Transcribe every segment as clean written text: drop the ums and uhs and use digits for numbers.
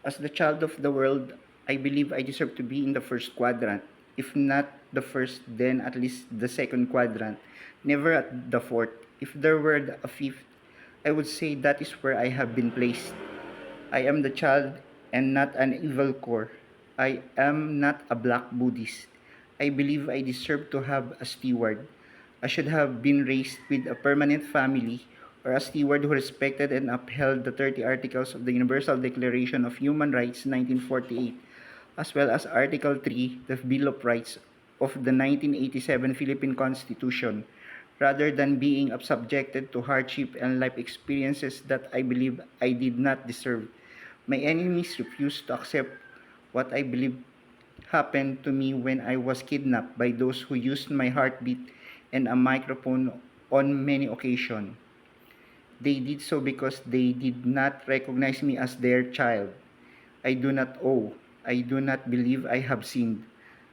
As the child of the world, I believe I deserve to be in the first quadrant. If not the first, then at least the second quadrant. Never at the fourth. If there were a fifth, I would say that is where I have been placed. I am the child and not an evil core. I am not a black Buddhist. I believe I deserve to have a steward. I should have been raised with a permanent family or a steward who respected and upheld the 30 Articles of the Universal Declaration of Human Rights 1948, as well as Article 3, the Bill of Rights of the 1987 Philippine Constitution, rather than being subjected to hardship and life experiences that I believe I did not deserve. My enemies refused to accept what I believe happened to me when I was kidnapped by those who used my heartbeat and a microphone on many occasions. They did so because they did not recognize me as their child. I do not owe. I do not believe I have sinned.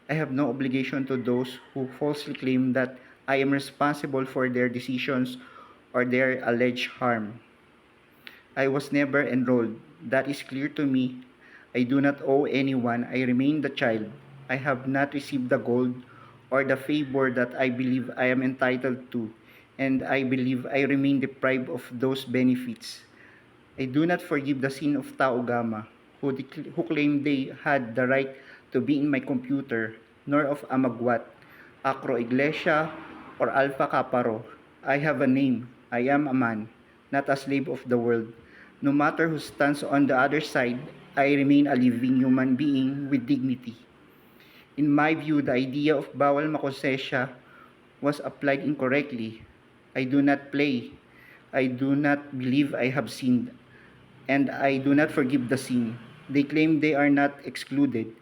I have no obligation to those who falsely claim that I am responsible for their decisions or their alleged harm. I was never enrolled. That is clear to me. I do not owe anyone. I remain the child. I have not received the gold or the favor that I believe I am entitled to, and I believe I remain deprived of those benefits. I do not forgive the sin of Tao Gama, who claimed they had the right to be in my computer, nor of Amagwat, Acro Iglesia, or Alpha Kaparo. I have a name. I am a man, not a slave of the world. No matter who stands on the other side, I remain a living human being with dignity. In my view, the idea of bawal makonsensya was applied incorrectly. I do not play. I do not believe I have sinned, and I do not forgive the sin. They claim they are not excluded.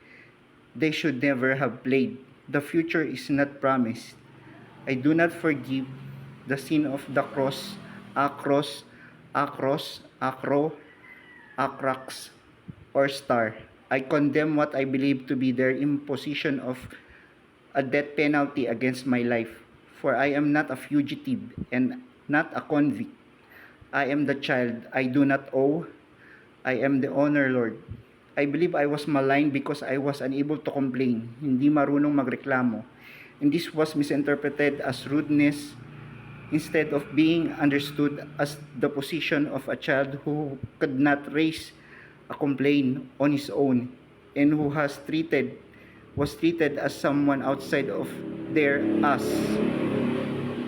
They should never have played. The future is not promised. I do not forgive the sin of the cross, acro, acrax, or star. I condemn what I believe to be their imposition of a death penalty against my life. For I am not a fugitive and not a convict. I am the child I do not owe. I am the honor Lord. I believe I was maligned because I was unable to complain, hindi marunong magreklamo. And this was misinterpreted as rudeness instead of being understood as the position of a child who could not raise a complaint on his own and who was treated as someone outside of their us.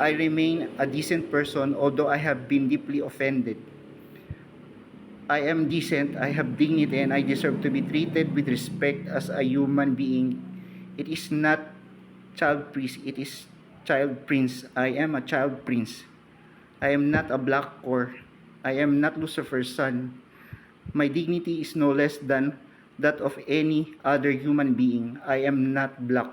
I remain a decent person although I have been deeply offended. I am decent, I have dignity, and I deserve to be treated with respect as a human being. It is not child priest, it is child prince. I am a child prince. I am not a black core. I am not Lucifer's son. My dignity is no less than that of any other human being. I am not black.